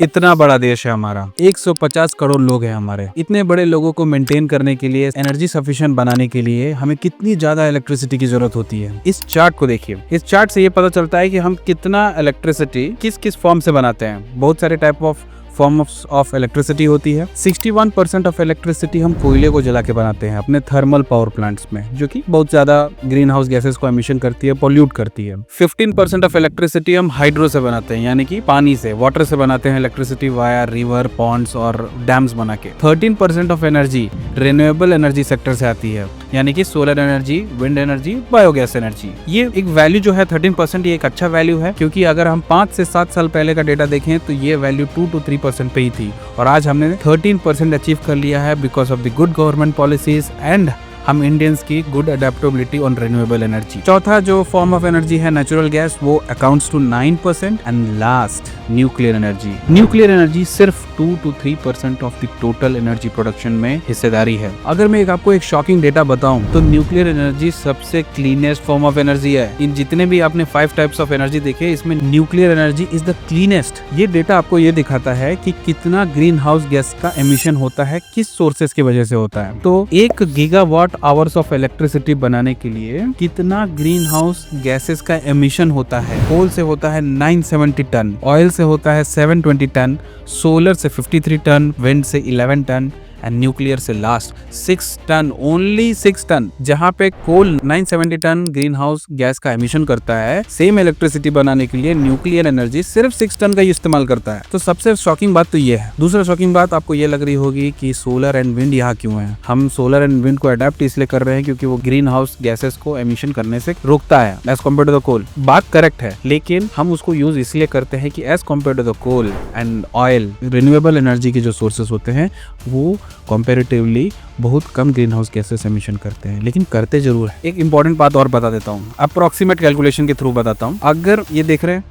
इतना बड़ा देश है हमारा, 150 करोड़ लोग हैं हमारे। इतने बड़े लोगों को मेंटेन करने के लिए, एनर्जी सफिशिएंट बनाने के लिए हमें कितनी ज्यादा इलेक्ट्रिसिटी की जरूरत होती है। इस चार्ट को देखिए। इस चार्ट से ये पता चलता है कि हम कितना इलेक्ट्रिसिटी किस किस फॉर्म से बनाते हैं। बहुत सारे type of forms of electricity होती है। 61% ऑफ इलेक्ट्रिसिटी हम कोयले को जला के बनाते हैं अपने थर्मल पावर प्लांट्स में, जो कि बहुत ज्यादा ग्रीन हाउस गैसेस को एमिशन करती है, पॉल्यूट करती है। 15% ऑफ इलेक्ट्रिसिटी हम हाइड्रो से बनाते हैं, यानी कि पानी से, वाटर से बनाते हैं इलेक्ट्रिसिटी वाया रिवर, पॉन्ड्स और डैम्स बना के। 13% of energy renewable energy sector से आती है, यानी कि solar energy, wind energy, biogas energy. ये एक वैल्यू जो है 13%, ये एक अच्छा वैल्यू है, क्योंकि अगर हम 5 से 7 साल पहले का डेटा देखें तो ये वैल्यू 2 to 3% पे ही थी, और आज हमने 13% अचीव कर लिया है because of the good government policies and हम इंडियंस की good adaptability on renewable energy. चौथा जो फॉर्म ऑफ एनर्जी है नेचुरल गैस, वो accounts to 9%। And last nuclear energy. Nuclear energy सिर्फ 2 to 3% of the total energy production में हिस्सेदारी है। अगर मैं आपको एक शॉकिंग डेटा बताऊं तो न्यूक्लियर एनर्जी सबसे क्लीनेस्ट फॉर्म ऑफ एनर्जी है। इन जितने भी आपने 5 टाइप्स ऑफ एनर्जी देखे, इसमें nuclear energy is the cleanest. ये डेटा आपको ये दिखाता है कि कितना ग्रीन हाउस गैस का एमिशन होता है, किस सोर्सेस की वजह से होता है। तो 1 गीगावाट आवर्स ऑफ इलेक्ट्रिसिटी बनाने के लिए कितना ग्रीन हाउस गैसेस का एमिशन होता है। कोल से होता है 970 टन, ऑयल से होता है 720 टन, सोलर से 53 टन, विंड से 11 टन एंड न्यूक्लियर से लास्ट 6 टन, ओनली 6 टन। जहाँ पे कोल 970 टन ग्रीन हाउस गैस का एमिशन करता है, सेम इलेक्ट्रिसिटी बनाने के लिए न्यूक्लियर एनर्जी सिर्फ 6 टन का ही इस्तेमाल करता है। तो सबसे शॉकिंग बात तो ये है। दूसरा शॉकिंग बात आपको ये लग रही होगी कि सोलर एंड विंड यहाँ क्यों है। हम सोलर एंड विंड को अडेप्ट इसलिए कर रहे हैं क्योंकि वो ग्रीन हाउस गैसेस को एमिशन करने से रोकता है as compare to the coal. बात करेक्ट है, लेकिन हम उसको यूज इसलिए करते हैं कि as compare to the coal and oil, renewable energy के जो सोर्सेस होते हैं वो कंपैरेटिवली बहुत कम ग्रीन हाउस गैसेस एमिशन करते हैं, लेकिन करते जरूर है। एक इंपॉर्टेंट बात और बता देता हूँ, अप्रोक्सीमेट कैलकुलेशन के थ्रू बताता हूँ। अगर ये देख रहे हैं,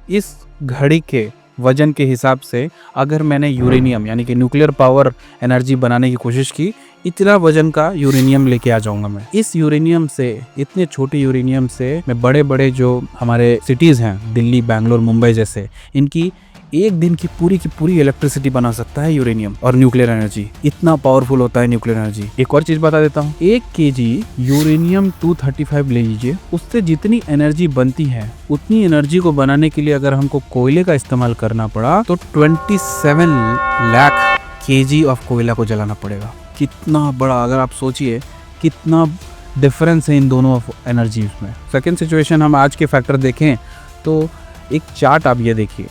इस घड़ी के वजन के हिसाब से अगर मैंने यूरेनियम यानी कि न्यूक्लियर पावर एनर्जी बनाने की कोशिश की, इतना वजन का यूरेनियम लेके आ जाऊंगा मैं। इस यूरेनियम से, इतने छोटे यूरेनियम से मैं बड़े बड़े जो हमारे सिटीज हैं, दिल्ली, बैंगलोर, मुंबई जैसे, इनकी एक दिन की पूरी इलेक्ट्रिसिटी बना सकता है यूरेनियम और न्यूक्लियर एनर्जी। इतना पावरफुल होता है न्यूक्लियर एनर्जी। एक और चीज बता देता हूँ, 1 kg यूरेनियम 235 ले लीजिए, उससे जितनी एनर्जी बनती है उतनी एनर्जी को बनाने के लिए अगर हमको कोयले का इस्तेमाल करना पड़ा तो 27 लाख kg ऑफ कोयला को जलाना पड़ेगा। कितना बड़ा, अगर आप सोचिए कितना डिफरेंस है इन दोनों एनर्जीज में। सेकेंड सिचुएशन, हम आज के फैक्टर देखें तो एक चार्ट आप ये देखिए।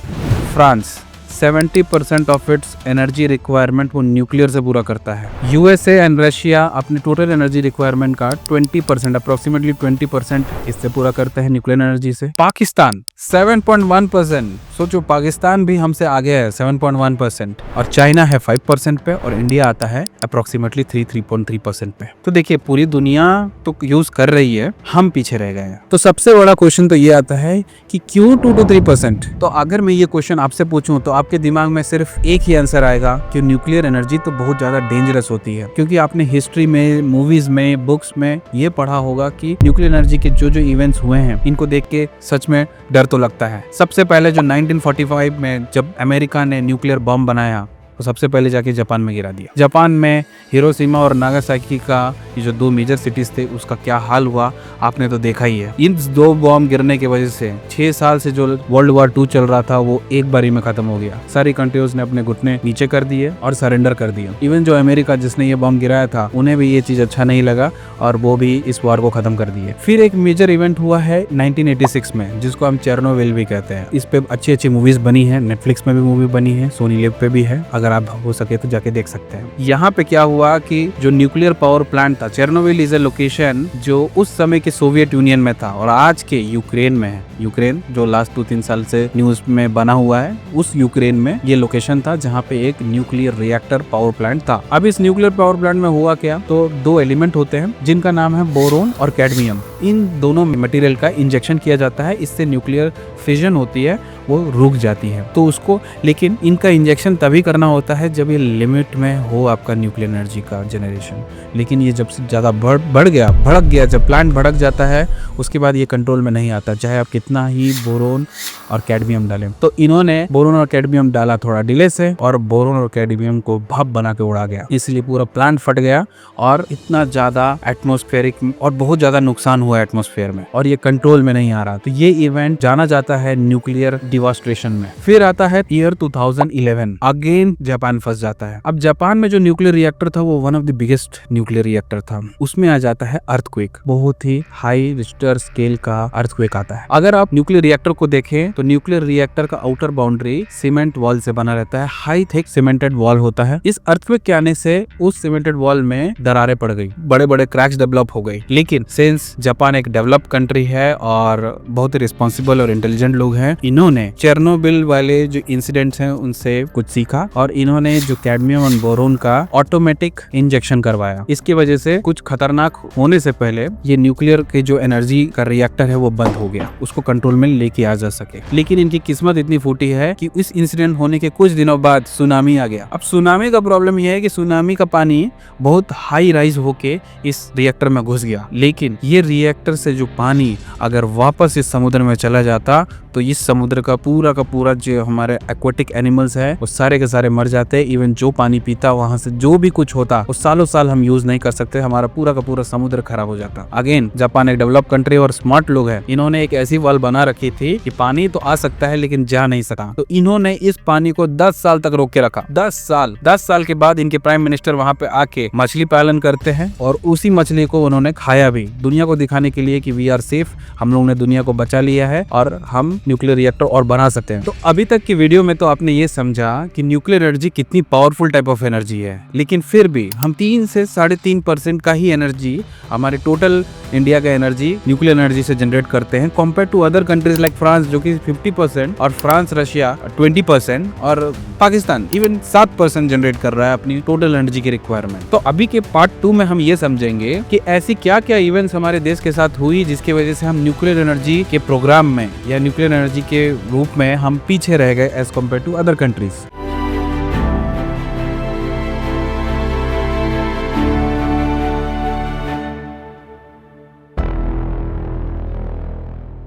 France 70% of its energy requirement वो न्यूक्लियर से पूरा करता है। यूएसए एंड रशिया अपने टोटल एनर्जी रिक्वायरमेंट का 20%, अप्रोक्सीमेटली 20% इससे पूरा करते हैं न्यूक्लियर एनर्जी से। पाकिस्तान 7.1%, सोचो पाकिस्तान भी हमसे आगे है 7.1%, और चाइना है 5% पे, और इंडिया आता है अप्रोक्सीमेटली 3.3% पे। तो देखिए पूरी दुनिया तो यूज कर रही है, हम पीछे रह गए हैं। तो सबसे बड़ा क्वेश्चन तो ये आता है कि क्यों 2 to 3%। तो अगर मैं ये क्वेश्चन आपसे पूछूं तो आपके दिमाग में सिर्फ एक ही आंसर आएगा कि न्यूक्लियर एनर्जी तो बहुत ज्यादा डेंजरस होती है, क्योंकि आपने हिस्ट्री में, मूवीज में, बुक्स में ये पढ़ा होगा कि न्यूक्लियर एनर्जी के जो इवेंट्स हुए हैं, इनको देख के सच में डर तो लगता है। सबसे पहले जो 1945 में जब अमेरिका ने न्यूक्लियर बॉम्ब बनाया, तो सबसे पहले जाके जापान में गिरा दिया। जापान में हिरोशिमा और नागासाकी का ये जो 2 मेजर सिटीज थे, उसका क्या हाल हुआ आपने तो देखा ही है। इन 2 बॉम्ब गिरने की वजह से 6 साल से जो वर्ल्ड वॉर 2 चल रहा था वो एक बारी में खत्म हो गया। सारी कंट्रीज ने अपने घुटने नीचे कर दिए और सरेंडर कर दिया। इवन जो अमेरिका जिसने ये बॉम्ब गिराया था, उन्हें भी ये चीज अच्छा नहीं लगा और वो भी इस वॉर को खत्म कर दिए। फिर एक मेजर इवेंट हुआ है 1986 में, जिसको हम चेरनोबिल भी कहते हैं। इस पे अच्छी मूवीज बनी है, नेटफ्लिक्स में भी मूवी बनी है, सोनी लिव पे भी है, अगर आप हो सके तो जाके देख सकते हैं। यहाँ पे क्या हुआ कि जो न्यूक्लियर पावर प्लांट था, चेरनोबिल इज ए लोकेशन जो उस समय के सोवियत यूनियन में था और आज के यूक्रेन में है। यूक्रेन जो लास्ट 2-3 साल से न्यूज में बना हुआ है, उस यूक्रेन में ये लोकेशन था जहाँ पे एक न्यूक्लियर रिएक्टर पावर प्लांट था। अब इस न्यूक्लियर पावर प्लांट में हुआ क्या, तो 2 एलिमेंट होते हैं जिनका नाम है बोरोन और कैडमियम। इन दोनों मटेरियल का इंजेक्शन किया जाता है, इससे न्यूक्लियर फिजन होती है, वो रुक जाती है। तो उसको, लेकिन इनका इंजेक्शन तभी करना होता है जब ये लिमिट में हो आपका न्यूक्लियर एनर्जी का जनरेशन। लेकिन ये जब से ज़्यादा भड़क गया, जब प्लांट भड़क जाता है, उसके बाद ये कंट्रोल में नहीं आता, चाहे आप कितना उतना ही बोरोन और कैडमियम डालें। तो इन्होंने बोरोन और कैडमियम डाला थोड़ा डिले से, और बोरोन और कैडमियम को भाप बना के उड़ा गया, इसलिए पूरा प्लांट फट गया और इतना ज्यादा एटमॉस्फेरिक और बहुत ज्यादा नुकसान हुआ एटमॉस्फेयर में, और ये कंट्रोल में नहीं आ रहा। तो ये इवेंट जाना जाता है न्यूक्लियर डिवास्ट्रेशन में। फिर आता है ईयर 2011, अगेन जापान फंस जाता है। अब जापान में जो न्यूक्लियर रिएक्टर था वो one of the biggest nuclear reactor था। उसमें आ जाता है अर्थक्वेक, बहुत ही हाई रिक्टर स्केल का अर्थक्वेक आता है। अगर आप न्यूक्लियर रिएक्टर को देखें तो न्यूक्लियर रिएक्टर का आउटर बाउंड्री सीमेंट वॉल से बना रहता है, हाई थिक सीमेंटेड वॉल होता है। इस अर्थक्वेक के आने से उस सीमेंटेड वॉल में दरारें पड़ गई, बड़े बड़े क्रैक्स डेवलप हो गई। लेकिन सिंस जापान एक डेवलप कंट्री है और बहुत ही रिस्पॉन्सिबल और इंटेलिजेंट लोग हैं, इन्होंने चेरनोबिल वाले जो इंसिडेंट्स हैं उनसे कुछ सीखा, और इन्होंने जो कैडमियम और बोरोन का ऑटोमेटिक इंजेक्शन करवाया। इसकी वजह से कुछ खतरनाक होने से पहले ये न्यूक्लियर के जो एनर्जी का रिएक्टर है वो बंद हो गया, उसको कंट्रोल में लेके आ जा सके। लेकिन इनकी किस्मत इतनी फूटी है कि इस इंसिडेंट होने के कुछ दिनों बाद सुनामी आ गया। अब सुनामी का प्रॉब्लम यह है कि सुनामी का पानी बहुत हाई राइज होके इस रिएक्टर में घुस गया, लेकिन ये रिएक्टर से जो पानी अगर वापस इस समुद्र में चला जाता तो इस समुद्र का पूरा जो हमारे एक्वाटिक एनिमल्स है वो सारे के सारे मर जाते। इवन जो पानी पीता वहां से जो भी कुछ होता वो सालों साल हम यूज नहीं कर सकते, हमारा पूरा का पूरा समुद्र खराब हो जाता। अगेन जापान एक डेवलप कंट्री और स्मार्ट लोग हैं, इन्होंने एक ऐसी वॉल बना रखी थी कि पानी तो आ सकता है लेकिन जा नहीं सका। तो इन्होंने इस पानी को 10 साल तक रोक के रखा। 10 साल के बाद इनके प्राइम मिनिस्टर वहां पे आके मछली पालन करते हैं, और उसी मछली को उन्होंने खाया भी, दुनिया को दिखाने के लिए कि वी आर सेफ, हम लोगों ने दुनिया को बचा लिया है और हम न्यूक्लियर रिएक्टर और बना सकते हैं। तो अभी तक की वीडियो में तो आपने ये समझा कि न्यूक्लियर एनर्जी कितनी पावरफुल टाइप ऑफ एनर्जी है, लेकिन फिर भी हम 3 से 3.5% का ही एनर्जी हमारे टोटल इंडिया का एनर्जी न्यूक्लियर एनर्जी से जनरेट करते हैं, compare to other countries like France जो कि 50% और फ्रांस रशिया 20% और पाकिस्तान इवन 7% जनरेट कर रहा है अपनी टोटल एनर्जी की रिक्वायरमेंट। तो अभी के पार्ट 2 में हम ये समझेंगे कि ऐसी क्या क्या इवेंट्स हमारे देश के साथ हुई जिसकी वजह से हम न्यूक्लियर एनर्जी के प्रोग्राम में या न्यूक्लियर एनर्जी के रूप में हम पीछे रह गए as compare to other countries.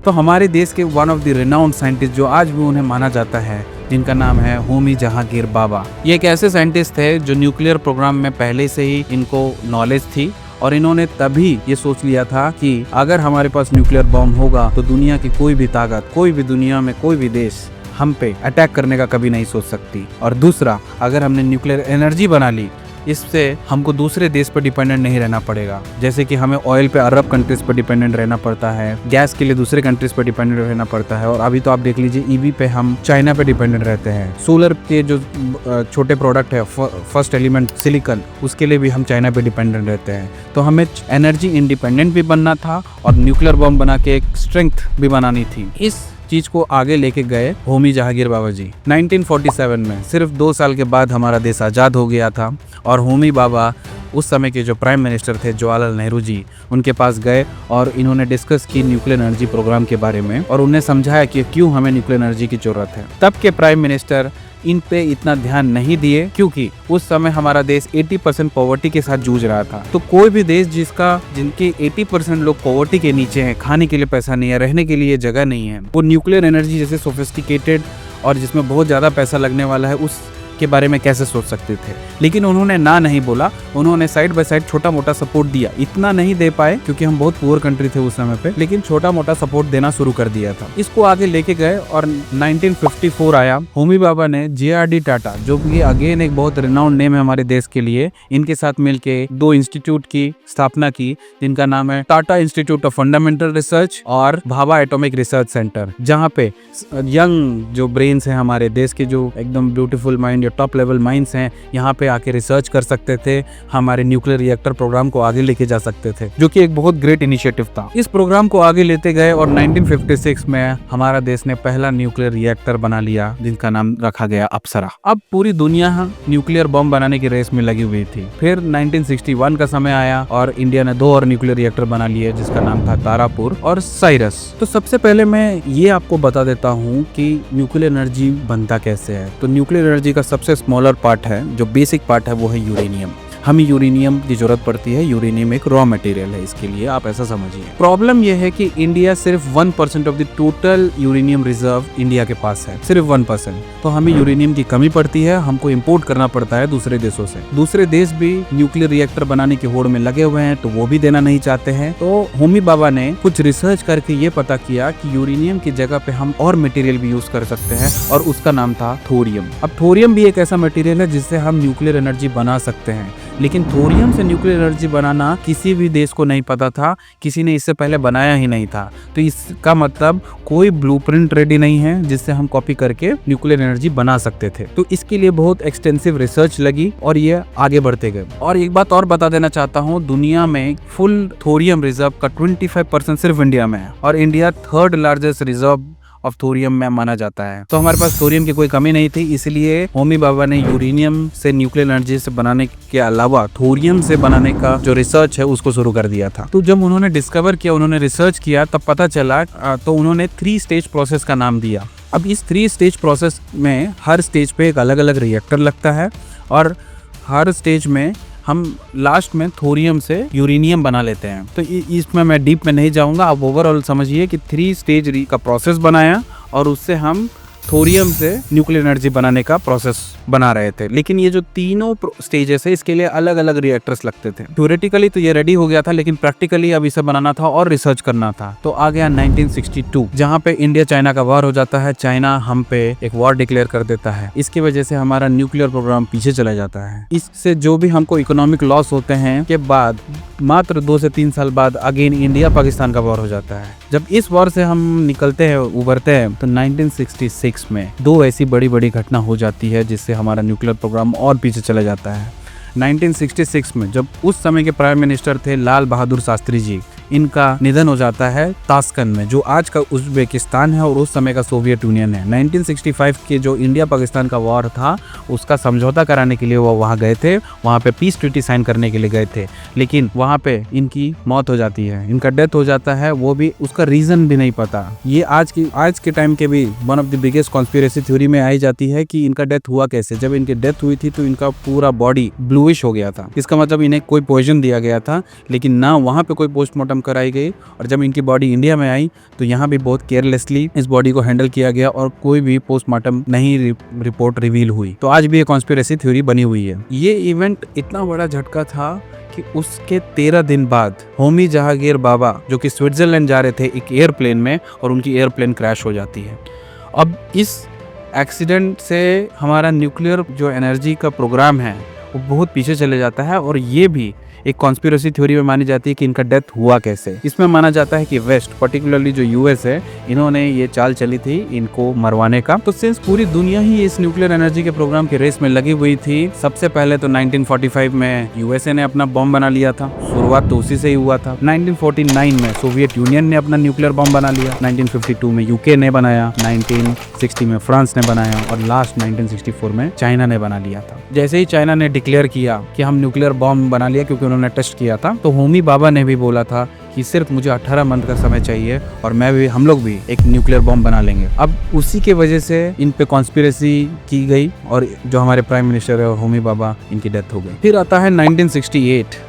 तो हमारे देश के one of the renowned scientist जो आज भी उन्हें माना जाता है, जिनका नाम है होमी जहांगीर बाबा। ये एक ऐसे साइंटिस्ट थे जो न्यूक्लियर प्रोग्राम में पहले से ही इनको नॉलेज थी, और इन्होंने तभी ये सोच लिया था कि अगर हमारे पास न्यूक्लियर बॉम्ब होगा तो दुनिया की कोई भी ताकत, कोई भी दुनिया में कोई भी देश हम पे अटैक करने का कभी नहीं सोच सकती। और दूसरा, अगर हमने न्यूक्लियर एनर्जी बना ली, इससे हमको दूसरे देश पर डिपेंडेंट नहीं रहना पड़ेगा। जैसे कि हमें ऑयल पे अरब कंट्रीज पर डिपेंडेंट रहना पड़ता है, गैस के लिए दूसरे कंट्रीज पर डिपेंडेंट रहना पड़ता है, और अभी तो आप देख लीजिए ईवी पे हम चाइना पे डिपेंडेंट रहते हैं। सोलर के जो छोटे प्रोडक्ट है, फर्स्ट एलिमेंट सिलिकॉन, उसके लिए भी हम चाइना पे डिपेंडेंट रहते हैं। तो हमें एनर्जी इंडिपेंडेंट भी बनना था और न्यूक्लियर बॉम्ब बना के एक स्ट्रेंथ भी बनानी थी। इस चीज को आगे लेके गए होमी जहांगीर बाबा जी। 1947 में सिर्फ 2 साल के बाद हमारा देश आज़ाद हो गया था, और होमी बाबा उस समय के जो प्राइम मिनिस्टर थे जवाहरलाल नेहरू जी, उनके पास गए और इन्होंने डिस्कस की न्यूक्लियर एनर्जी प्रोग्राम के बारे में, और उन्हें समझाया कि क्यों हमें न्यूक्लियर एनर्जी की जरूरत है। तब के प्राइम मिनिस्टर इन पे इतना ध्यान नहीं दिए, क्योंकि उस समय हमारा देश 80% पॉवर्टी के साथ जूझ रहा था। तो कोई भी देश जिनके 80% लोग पॉवर्टी के नीचे हैं, खाने के लिए पैसा नहीं है, रहने के लिए जगह नहीं है, वो न्यूक्लियर एनर्जी जैसे सोफिस्टिकेटेड और जिसमें बहुत ज़्यादा पैसा लगने वाला है उस के बारे में कैसे सोच सकते थे। लेकिन उन्होंने ना नहीं बोला, उन्होंने साइड बाय साइड छोटा मोटा सपोर्ट दिया। इतना नहीं दे पाए क्योंकि हम बहुत पुअर कंट्री थे उस समय पे, लेकिन छोटा मोटा सपोर्ट देना शुरू कर दिया था। इसको आगे लेके गए और 1954 आया। होमी बाबा ने JRD टाटा, जो कि अगेन एक बहुत रिनाउंड नेम है हमारे देश के लिए, इनके साथ मिलके 2 इंस्टीट्यूट की स्थापना की, जिनका नाम है Tata institute of fundamental research और भाभा एटॉमिक रिसर्च सेंटर, जहाँ पे यंग जो ब्रेन्स हैं हमारे देश के, जो एकदम beautiful mind, top level minds हैं, यहाँ पे आके रिसर्च कर सकते थे, हमारे न्यूक्लियर रिएक्टर प्रोग्राम को आगे लेके जा सकते थे, जो कि एक बहुत ग्रेट इनिशिएटिव था। इस प्रोग्राम को आगे लेते गए और 1956 में हमारा देश ने पहला न्यूक्लियर रिएक्टर बना लिया, जिनका नाम रखा गया अप्सरा। अब पूरी दुनिया न्यूक्लियर बम बनाने की रेस में लगी हुई थी। फिर 1961 का समय आया और इंडिया ने 2 और न्यूक्लियर रिएक्टर बना लिए, जिसका नाम था तारापुर और साइरस। तो सबसे पहले मैं ये आपको बता देता हूँ कि न्यूक्लियर एनर्जी बनता कैसे है। तो न्यूक्लियर एनर्जी का सबसे स्मॉलर पार्ट है, जो बेसिक पार्ट है, वो है यूरेनियम। हमें यूरेनियम की जरूरत पड़ती है। यूरेनियम एक रॉ मटेरियल है इसके लिए, आप ऐसा समझिए। प्रॉब्लम यह है कि इंडिया सिर्फ 1% of the total uranium reserve India के पास है, सिर्फ 1%। तो हमें यूरेनियम की कमी पड़ती है, हमको इम्पोर्ट करना पड़ता है दूसरे देशों से। दूसरे देश भी न्यूक्लियर रिएक्टर बनाने की होड़ में लगे हुए हैं, तो वो भी देना नहीं चाहते हैं। तो होमी बाबा ने कुछ रिसर्च करके ये पता किया कि यूरेनियम की जगह पे हम और मटेरियल भी यूज कर सकते हैं, और उसका नाम था थोरियम। अब थोरियम भी एक ऐसा मटेरियल है जिससे हम न्यूक्लियर एनर्जी बना सकते हैं, लेकिन थोरियम से न्यूक्लियर एनर्जी बनाना किसी भी देश को नहीं पता था, किसी ने इससे पहले बनाया ही नहीं था। तो इसका मतलब कोई ब्लूप्रिंट रेडी नहीं है जिससे हम कॉपी करके न्यूक्लियर एनर्जी बना सकते थे। तो इसके लिए बहुत एक्सटेंसिव रिसर्च लगी और ये आगे बढ़ते गए। और एक बात और बता देना चाहता हूँ, दुनिया में फुल थोरियम रिजर्व का 25% सिर्फ इंडिया में है, और India 3rd largest reserve of thorium में माना जाता है। तो हमारे पास थोरियम की कोई कमी नहीं थी, इसलिए होमी बाबा ने यूरेनियम से न्यूक्लियर एनर्जी से बनाने के अलावा थोरियम से बनाने का जो रिसर्च है उसको शुरू कर दिया था। तो जब उन्होंने डिस्कवर किया, उन्होंने रिसर्च किया, तब पता चला, तो उन्होंने 3 स्टेज प्रोसेस का नाम दिया। अब इस 3 स्टेज प्रोसेस में हर स्टेज पे एक अलग अलग रिएक्टर लगता है, और हर स्टेज में हम लास्ट में थोरियम से यूरेनियम बना लेते हैं। तो इसमें मैं डीप में नहीं जाऊंगा, आप ओवरऑल समझिए कि 3 स्टेज का प्रोसेस बनाया, और उससे हम थोरियम से न्यूक्लियर एनर्जी बनाने का प्रोसेस बना रहे थे। लेकिन ये जो तीनों स्टेजेस है, इसके लिए अलग अलग रिएक्टर्स लगते थे। थ्योरेटिकली तो ये रेडी हो गया था, लेकिन प्रैक्टिकली अब इसे बनाना था और रिसर्च करना था। तो आ गया 1962, जहाँ पे इंडिया चाइना का वॉर हो जाता है। चाइना हम पे एक वॉर डिक्लेयर कर देता है। इसकी वजह से हमारा न्यूक्लियर प्रोग्राम पीछे चला जाता है। इससे जो भी हमको इकोनॉमिक लॉस होते हैं के बाद मात्र 2 से 3 साल बाद अगेन इंडिया पाकिस्तान का वॉर हो जाता है। जब इस वॉर से हम निकलते हैं, उभरते हैं, तो 1966 में 2 ऐसी बड़ी बड़ी घटना हो जाती है जिससे हमारा न्यूक्लियर प्रोग्राम और पीछे चला जाता है। 1966 में जब उस समय के प्राइम मिनिस्टर थे लाल बहादुर शास्त्री जी, इनका निधन हो जाता है ताशकंद में, जो आज का उज्बेकिस्तान है और उस समय का सोवियत यूनियन है। 1965 के जो इंडिया पाकिस्तान का वॉर था, उसका समझौता कराने के लिए वो वहाँ गए थे, वहाँ पे पीस ट्रीटी साइन करने के लिए गए थे, लेकिन वहाँ पे इनकी मौत हो जाती है, इनका डेथ हो जाता है। वो भी उसका रीजन भी नहीं पता। ये आज के टाइम के भी one of the biggest conspiracy theory में आई जाती है कि इनका डेथ हुआ कैसे। जब इनकी डेथ हुई थी तो इनका पूरा बॉडी ब्लूइश हो गया था, इसका मतलब इन्हें कोई पॉइजन दिया गया था, लेकिन ना वहाँ पे कोई पोस्टमार्टम कराई गई। और जब इनकी बॉडी इंडिया में आई तो यहाँ भी बहुत केयरलेसली इस बॉडी को हैंडल किया गया और कोई भी पोस्टमार्टम नहीं रिपोर्ट रिवील हुई। तो आज भी ये कॉन्स्पिरेसी थ्योरी बनी हुई है। ये इवेंट इतना बड़ा झटका था कि उसके 13 दिन बाद होमी जहांगीर बाबा, जो कि स्विट्जरलैंड जा रहे थे एक एयरप्लेन में, और उनकी एयरप्लेन क्रैश हो जाती है। अब इस एक्सीडेंट से हमारा न्यूक्लियर जो एनर्जी का प्रोग्राम है वो बहुत पीछे चले जाता है, और ये भी एक कॉन्स्पिरेसी थ्योरी में मानी जाती है कि इनका डेथ हुआ कैसे। इसमें माना जाता है कि वेस्ट, पर्टिकुलरली जो यूएस है, इन्होंने ये चाल चली थी इनको मरवाने का। तो सिंस पूरी दुनिया ही इस न्यूक्लियर एनर्जी के प्रोग्राम की रेस में लगी हुई थी, सबसे पहले तो 1945 में यूएसए ने अपना बॉम्ब बना लिया था, शुरुआत तो उसी से ही हुआ था। 1949 में सोवियत यूनियन ने अपना न्यूक्लियर बॉम्ब बना लिया, 1952 में यूके ने बनाया, 1960 में फ्रांस ने बनाया, और लास्ट 1964 में चाइना ने बना लिया था। जैसे ही चाइना ने डिक्लेयर किया कि हम न्यूक्लियर बॉम्ब बना लिया, क्योंकि उन्होंने टेस्ट किया था, तो होमी बाबा ने भी बोला था कि सिर्फ मुझे 18 मंथ का समय चाहिए और हम लोग भी एक न्यूक्लियर बॉम्ब बना लेंगे। अब उसी के वजह से इन पे कॉन्स्पिरेसी की गई और जो हमारे प्राइम मिनिस्टर है होमी बाबा, इनकी डेथ हो गई। फिर आता है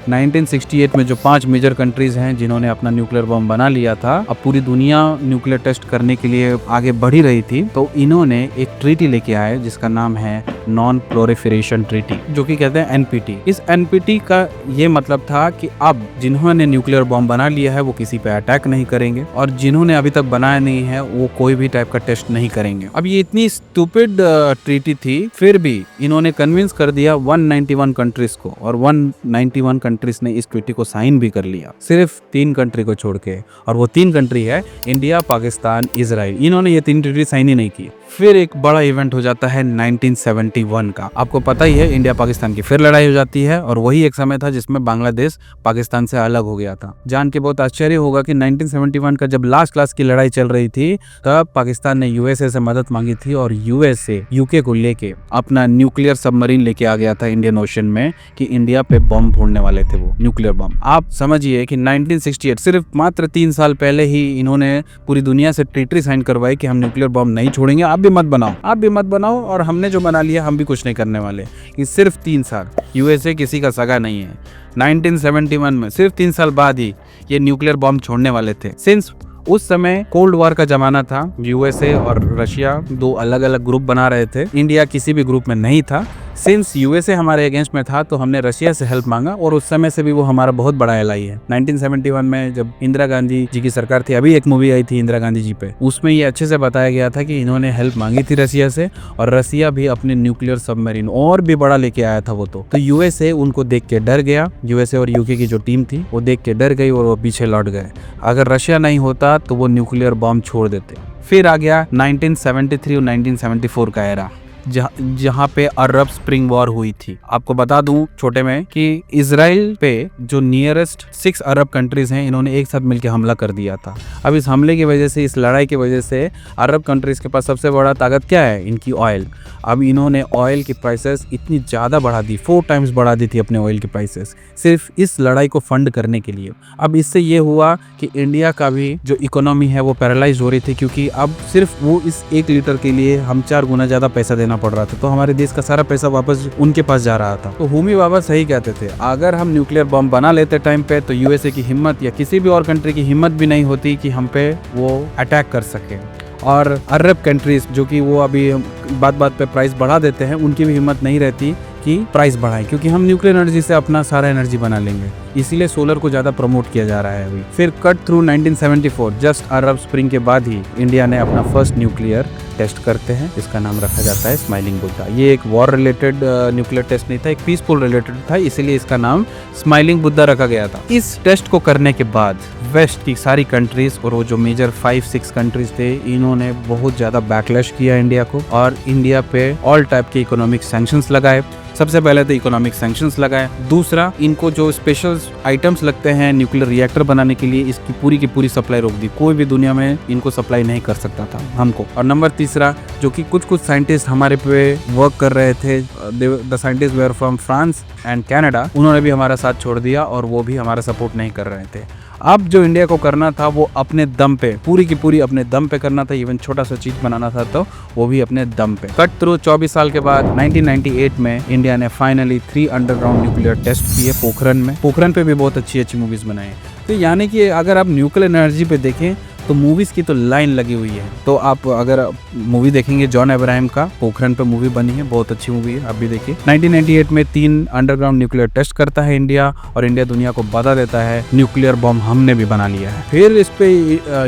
1968 में जो 5 मेजर कंट्रीज हैं जिन्होंने अपना न्यूक्लियर बॉम्ब बना लिया था। अब पूरी दुनिया न्यूक्लियर टेस्ट करने के लिए आगे बढ़ी रही थी, तो इन्होंने एक ट्रीटी लेके आए जिसका नाम है नॉन प्रोलिफरेशन ट्रीटी, जो कि कहते हैं एनपीटी। इस एनपीटी का ये मतलब था कि अब जिन्होंने न्यूक्लियर बॉम्ब बना लिया है वो किसी पे अटैक नहीं करेंगे, और जिन्होंने अभी तक बनाया नहीं है वो कोई भी टाइप का टेस्ट नहीं करेंगे। अब ये इतनी स्टूपिड ट्रीटी थी, फिर भी इन्होंने कन्विंस कर दिया 191 कंट्रीज को, और 191 कंट्रीज ने इस ट्रीटी को साइन भी कर लिया, सिर्फ 3 कंट्री को छोड़ के, और वो 3 कंट्री है इंडिया, पाकिस्तान, इजराइल। इन्होंने ये 3 ट्रीटी साइन ही नहीं की। फिर एक बड़ा इवेंट हो जाता है 1971 का। आपको पता ही है, इंडिया पाकिस्तान की फिर लड़ाई हो जाती है, और वही एक समय था जिसमें बांग्लादेश पाकिस्तान से अलग हो गया था। जान के बहुत आश्चर्य होगा कि 1971 का जब लास्ट क्लास की लड़ाई चल रही थी, तब पाकिस्तान ने यूएसए से मदद मांगी थी, और यूएसए यूके को लेके अपना न्यूक्लियर सबमरीन लेके आ गया था इंडियन ओशन में कि इंडिया पे बम फोड़ने वाले थे, वो न्यूक्लियर बम। आप समझिए कि 1968 सिर्फ मात्र 3 साल पहले ही इन्होंने पूरी दुनिया से ट्रीटी साइन करवाई कि हम न्यूक्लियर बम नहीं छोड़ेंगे। अब भी मत बनाओ और हमने जो बना लिया हम भी कुछ नहीं करने वाले। कि सिर्फ 3 साल यूएसए किसी का सगा नहीं है। 1971 में सिर्फ 3 साल बाद ही ये न्यूक्लियर बॉम्ब छोड़ने वाले थे। सिंस उस समय कोल्ड वॉर का जमाना था, यूएसए और रशिया 2 अलग अलग ग्रुप बना रहे थे, इंडिया किसी भी ग्रुप में नहीं था। सिंस यूएसए हमारे अगेंस्ट में था तो हमने रशिया से हेल्प मांगा और उस समय से भी वो हमारा बहुत बड़ा एलाई है। 1971 में जब इंदिरा गांधी जी की सरकार थी, अभी एक मूवी आई थी इंदिरा गांधी जी पे, उसमें ये अच्छे से बताया गया था कि इन्होंने हेल्प मांगी थी रशिया से और रशिया भी अपने न्यूक्लियर सबमरीन और भी बड़ा लेके आया था वो तो यूएसए उनको देख के डर गया। यूएसए और यूके की जो टीम थी वो देख के डर गई और वो पीछे लौट गए। अगर रशिया नहीं होता तो वो न्यूक्लियर बॉम्ब छोड़ देते। फिर आ गया 1973 और 1974 का एरा, जहाँ पे अरब स्प्रिंग वॉर हुई थी। आपको बता दूं छोटे में कि इजराइल पे जो नियरेस्ट 6 अरब कंट्रीज हैं, इन्होंने एक साथ मिलकर हमला कर दिया था। अब इस हमले की वजह से, इस लड़ाई की वजह से अरब कंट्रीज के पास सबसे बड़ा ताकत क्या है? इनकी ऑयल। अब इन्होंने ऑयल की प्राइसेस इतनी ज़्यादा बढ़ा दी, 4 टाइम्स बढ़ा दी थी अपने ऑयल की प्राइसेस, सिर्फ इस लड़ाई को फंड करने के लिए। अब इससे ये हुआ कि इंडिया का भी जो इकोनॉमी है वो पैरालाइज हो रही थी, क्योंकि अब सिर्फ वो इस 1 लीटर के लिए हम 4 गुना ज़्यादा पैसा देना पड़ रहा था। तो हमारे देश का सारा पैसा वापस उनके पास जा रहा था। तो होमी बाबा सही कहते थे, अगर हम न्यूक्लियर बम बना लेते टाइम पे तो यूएसए की हिम्मत या किसी भी और कंट्री की हिम्मत भी नहीं होती कि हम पे वो अटैक कर सके। और अरब कंट्रीज जो कि वो अभी बात बात पे प्राइस बढ़ा देते हैं, उनकी भी हिम्मत नहीं रहती कि प्राइस बढ़ाएं, क्योंकि हम न्यूक्लियर एनर्जी से अपना सारा एनर्जी बना लेंगे। इसीलिए सोलर को ज़्यादा प्रमोट किया जा रहा है अभी। फिर कट थ्रू 1974, जस्ट अरब स्प्रिंग के बाद ही इंडिया ने अपना फर्स्ट न्यूक्लियर टेस्ट करते हैं। इसका नाम रखा जाता है स्माइलिंग बुद्धा। ये एक वॉर रिलेटेड न्यूक्लियर टेस्ट नहीं था, एक पीसफुल रिलेटेड था, इसीलिए इसका नाम स्माइलिंग बुद्धा रखा गया था। इस टेस्ट को करने के बाद वेस्ट की सारी कंट्रीज और वो जो मेजर 5-6 कंट्रीज थे, इन्होंने बहुत ज़्यादा बैकलैश किया इंडिया को और इंडिया पे ऑल टाइप के इकोनॉमिक सैंक्शंस लगाए। सबसे पहले तो इकोनॉमिक सैंक्शंस लगाए। दूसरा, इनको जो स्पेशल आइटम्स लगते हैं न्यूक्लियर रिएक्टर बनाने के लिए, इसकी पूरी की पूरी सप्लाई रोक दी। कोई भी दुनिया में इनको सप्लाई नहीं कर सकता था हमको। और नंबर तीसरा, जो कि कुछ साइंटिस्ट हमारे पे वर्क कर रहे थे, the scientist were from France and Canada, उन्होंने भी हमारा साथ छोड़ दिया और वो भी हमारा सपोर्ट नहीं कर रहे थे। अब जो इंडिया को करना था वो अपने दम पे, पूरी की पूरी अपने दम पे करना था। इवन छोटा सा चीज बनाना था तो वो भी अपने दम पे। कट थ्रू 24 साल के बाद 1998 में इंडिया ने फाइनली 3 अंडरग्राउंड न्यूक्लियर टेस्ट किए पोखरण में। पोखरण पे भी बहुत अच्छी मूवीज बनाई। तो यानी कि अगर आप न्यूक्लियर एनर्जी पे देखें तो मूवीज की तो लाइन लगी हुई है। तो आप अगर मूवी देखेंगे जॉन अब्राहम का, पोखरण पे मूवी बनी है, बहुत अच्छी मूवी है, आप भी देखिए। 1998 में 3 अंडरग्राउंड न्यूक्लियर टेस्ट करता है इंडिया और इंडिया दुनिया को बता देता है न्यूक्लियर बॉम्ब हमने भी बना लिया है। फिर इस पे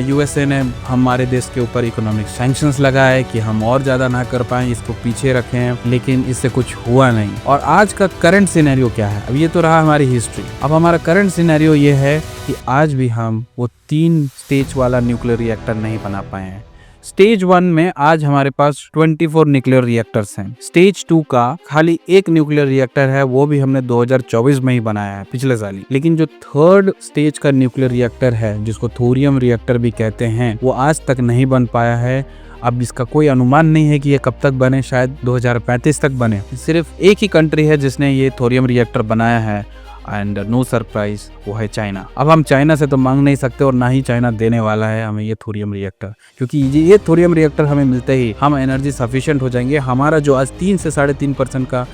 यूएसए ने हमारे देश के ऊपर इकोनॉमिक सैंक्शंस लगाए कि हम और ज्यादा ना कर पाए, इसको पीछे रखें, लेकिन इससे कुछ हुआ नहीं। और आज का करंट सिनेरियो क्या है? अब ये तो रहा हमारी हिस्ट्री। अब हमारा करंट सिनेरियो ये है कि आज भी हम वो 3 स्टेज वाला न्यूक्लियर रिएक्टर नहीं बना पाए हैं। स्टेज 1 में आज हमारे पास 24 न्यूक्लियर रिएक्टर्स हैं। स्टेज 2 का खाली 1 न्यूक्लियर रिएक्टर है, वो भी हमने 2024 में ही बनाया है, पिछले साल ही। लेकिन जो 3rd स्टेज का न्यूक्लियर रिएक्टर है, जिसको थोरियम रिएक्टर भी कहते हैं, वो आज तक नहीं बन पाया है। अब इसका कोई अनुमान नहीं है कि ये कब तक बने, शायद 2035 तक बने। सिर्फ एक ही कंट्री है जिसने ये थोरियम रिएक्टर बनाया है एंड नो सरप्राइज, वो है चाइना। अब हम चाइना से तो मांग नहीं सकते और ना ही चाइना देने वाला है हमें ये थोरियम रिएक्टर, क्योंकि ये थोरियम रिएक्टर हमें मिलते ही हम एनर्जी सफिशिएंट हो जाएंगे। हमारा जो आज 3 से 3.5% का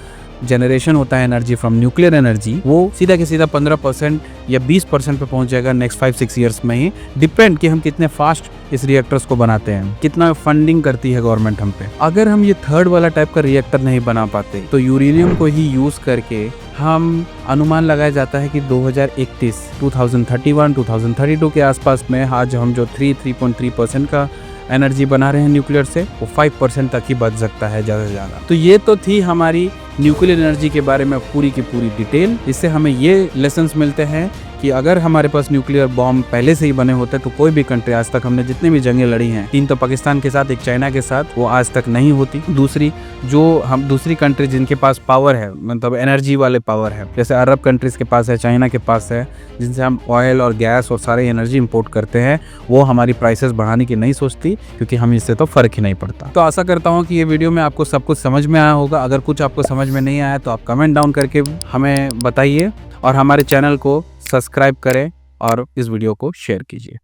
जनरेशन होता है एनर्जी फ्रॉम न्यूक्लियर एनर्जी, वो सीधा के सीधा 15% या 20% पे पहुंच जाएगा नेक्स्ट 5-6 ईयर्स में ही। डिपेंड कि हम कितने फास्ट इस रिएक्टर्स को बनाते हैं, कितना फंडिंग करती है गवर्नमेंट हम पे। अगर हम ये 3rd वाला टाइप का रिएक्टर नहीं बना पाते तो यूरेनियम को ही यूज करके हम अनुमान लगाया जाता है कि 2031, 2031, 2032 के आसपास में आज हम जो 3.3% का एनर्जी बना रहे हैं न्यूक्लियर से, वो 5% तक ही बच सकता है ज़्यादा से ज़्यादा। तो ये तो थी हमारी न्यूक्लियर एनर्जी के बारे में पूरी की पूरी डिटेल। इससे हमें ये लेसन्स मिलते हैं कि अगर हमारे पास न्यूक्लियर बॉम्ब पहले से ही बने होते तो कोई भी कंट्री, आज तक हमने जितनी भी जंगें लड़ी हैं, 3 तो पाकिस्तान के साथ, 1 चाइना के साथ, वो आज तक नहीं होती। दूसरी कंट्री जिनके पास पावर है, मतलब एनर्जी वाले पावर है, जैसे अरब कंट्रीज के पास है, चाइना के पास है, जिनसे हम ऑयल और गैस और सारे एनर्जी इंपोर्ट करते हैं, वो हमारी प्राइसेस बढ़ाने की नहीं सोचती, क्योंकि हम इससे तो फर्क ही नहीं पड़ता। तो आशा करता हूँ कि ये वीडियो में आपको सब कुछ समझ में आया होगा। अगर कुछ आपको समझ में नहीं आया तो आप कमेंट डाउन करके हमें बताइए और हमारे चैनल को सब्सक्राइब करें और इस वीडियो को शेयर कीजिए।